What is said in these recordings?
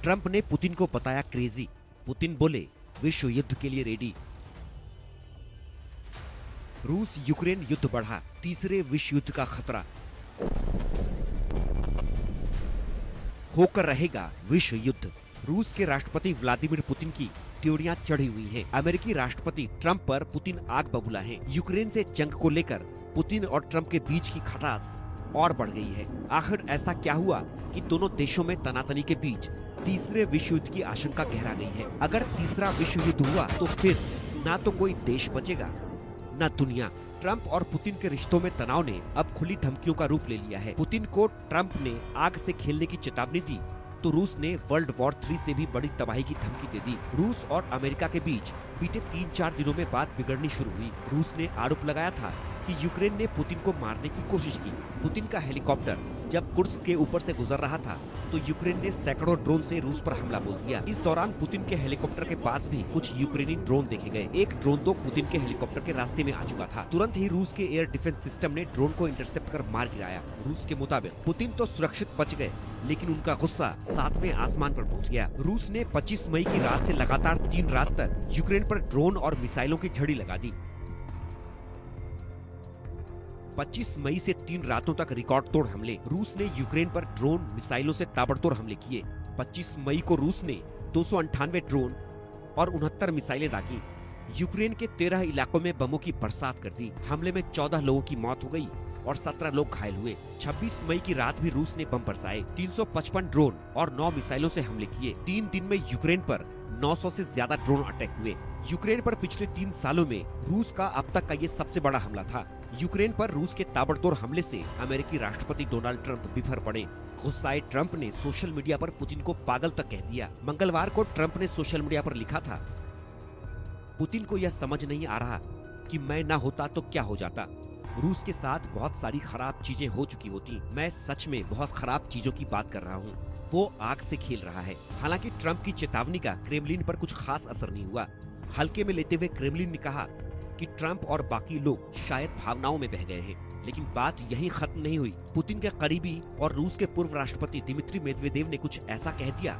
Trump ने Putin को बताया क्रेजी। पुतिन बोले विश्व युद्ध के लिए रेडी। रूस यूक्रेन युद्ध बढ़ा, तीसरे विश्व युद्ध का खतरा। होकर रहेगा विश्व युद्ध। रूस के राष्ट्रपति व्लादिमीर पुतिन की त्योड़ियां चढ़ी हुई हैं। अमेरिकी राष्ट्रपति ट्रंप पर पुतिन आग बबूला हैं। यूक्रेन से जंग को लेकर पुतिन और ट्रंप के बीच की खटास और बढ़ गई है। आखिर ऐसा क्या हुआ कि दोनों देशों में तनातनी के बीच तीसरे विश्व युद्ध की आशंका गहरा गई है। अगर तीसरा विश्व युद्ध हुआ तो फिर ना तो कोई देश बचेगा न दुनिया। ट्रंप और पुतिन के रिश्तों में तनाव ने अब खुली धमकियों का रूप ले लिया है। पुतिन को ट्रंप ने आग से खेलने की चेतावनी दी तो रूस ने वर्ल्ड वॉर 3 से भी बड़ी तबाही की धमकी दे दी। रूस और अमेरिका के बीच बीते 3-4 दिनों में बात बिगड़नी शुरू हुई। रूस ने आरोप लगाया था कि यूक्रेन ने पुतिन को मारने की कोशिश की। पुतिन का हेलीकॉप्टर जब कुर्स्क के ऊपर से गुजर रहा था तो यूक्रेन ने सैकड़ों ड्रोन से रूस पर हमला बोल दिया। इस दौरान पुतिन के हेलीकॉप्टर के पास भी कुछ यूक्रेनी ड्रोन देखे गए। एक ड्रोन तो पुतिन के हेलीकॉप्टर के रास्ते में आ चुका था। तुरंत ही रूस के एयर डिफेंस सिस्टम ने ड्रोन को इंटरसेप्ट कर मार गिराया। रूस के मुताबिक पुतिन तो सुरक्षित बच गए, लेकिन उनका गुस्सा 7वें आसमान पर पहुंच गया। रूस ने 25 मई की रात से लगातार 3 रात तक यूक्रेन पर ड्रोन और मिसाइलों की झड़ी लगा दी। 25 मई से 3 रातों तक रिकॉर्ड तोड़ हमले। रूस ने यूक्रेन पर ड्रोन मिसाइलों से ताबड़तोड़ हमले किए। 25 मई को रूस ने 298 ड्रोन और 69 मिसाइलें दागी। यूक्रेन के 13 इलाकों में बमों की बरसात कर दी। हमले में 14 लोगों की मौत हो गई और 17 लोग घायल हुए। 26 मई की रात भी रूस ने बम बरसाए। 355 ड्रोन और 9 मिसाइलों से हमले किए। 3 दिन में यूक्रेन पर 900 से ज्यादा ड्रोन अटैक हुए। यूक्रेन पर पिछले 3 सालों में रूस का अब तक का ये सबसे बड़ा हमला था। यूक्रेन पर रूस के ताबड़तोड़ हमले से अमेरिकी राष्ट्रपति डोनाल्ड ट्रंप बिफर पड़े। गुस्साए ट्रंप ने सोशल मीडिया पर पुतिन को पागल तक कह दिया। मंगलवार को ट्रंप ने सोशल मीडिया पर लिखा था, पुतिन को यह समझ नहीं आ रहा कि मैं ना होता तो क्या हो जाता। रूस के साथ बहुत सारी खराब चीजें हो चुकी होती। मैं सच में बहुत खराब चीजों की बात कर रहा हूँ। वो आग से खेल रहा है। हालांकि ट्रंप की चेतावनी का क्रेमलिन पर कुछ खास असर नहीं हुआ। हल्के में लेते हुए क्रेमलिन ने कहा कि ट्रंप और बाकी लोग शायद भावनाओं में बह गए हैं। लेकिन बात यहीं खत्म नहीं हुई। पुतिन के करीबी और रूस के पूर्व राष्ट्रपति दिमित्री मेदवेदेव ने कुछ ऐसा कह दिया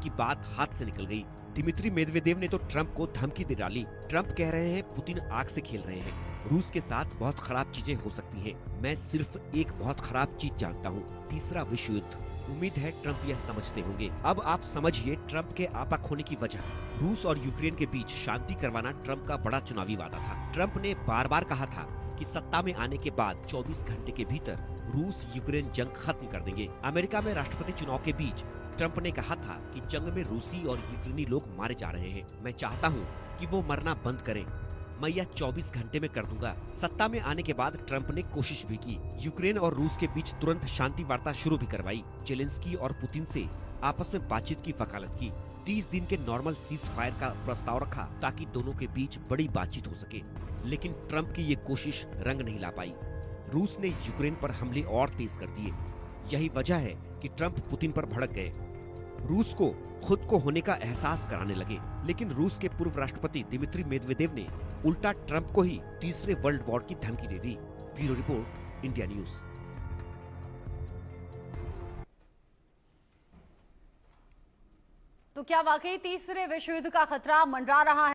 कि बात हाथ से निकल गई। दिमित्री मेदवेदेव ने तो ट्रंप को धमकी दे डाली। ट्रंप कह रहे हैं पुतिन आग से खेल रहे हैं। रूस के साथ बहुत खराब चीजें हो सकती हैं। मैं सिर्फ एक बहुत खराब चीज जानता हूँ, तीसरा विश्व युद्ध। उम्मीद है ट्रंप यह समझते होंगे। अब आप समझिए ट्रंप के आपा खोने की वजह। रूस और यूक्रेन के बीच शांति करवाना ट्रंप का बड़ा चुनावी वादा था। ट्रंप ने बार बार कहा था कि सत्ता में आने के बाद 24 घंटे के भीतर रूस यूक्रेन जंग खत्म कर देंगे। अमेरिका में राष्ट्रपति चुनाव के बीच ट्रंप ने कहा था कि जंग में रूसी और यूक्रेनी लोग मारे जा रहे हैं। मैं चाहता हूँ कि वो मरना बंद करें। मैं यह 24 घंटे में कर दूंगा। सत्ता में आने के बाद ट्रंप ने कोशिश भी की। यूक्रेन और रूस के बीच तुरंत शांति वार्ता शुरू भी करवाई। जेलेंस्की और पुतिन से आपस में बातचीत की वकालत की। 30 दिन के नॉर्मल सीज फायर का प्रस्ताव रखा ताकि दोनों के बीच बड़ी बातचीत हो सके। लेकिन ट्रंप की ये कोशिश रंग नहीं ला पाई। रूस ने यूक्रेन पर हमले और तेज कर दिए। यही वजह है कि ट्रंप पुतिन पर भड़क गए। रूस को खुद को होने का एहसास कराने लगे। लेकिन रूस के पूर्व राष्ट्रपति दिमित्री मेदवेदेव ने उल्टा ट्रंप को ही तीसरे वर्ल्ड वॉर की धमकी दे दी। Bureau report, India news. तो क्या वाकई तीसरे विश्व युद्ध का खतरा मंडरा रहा है?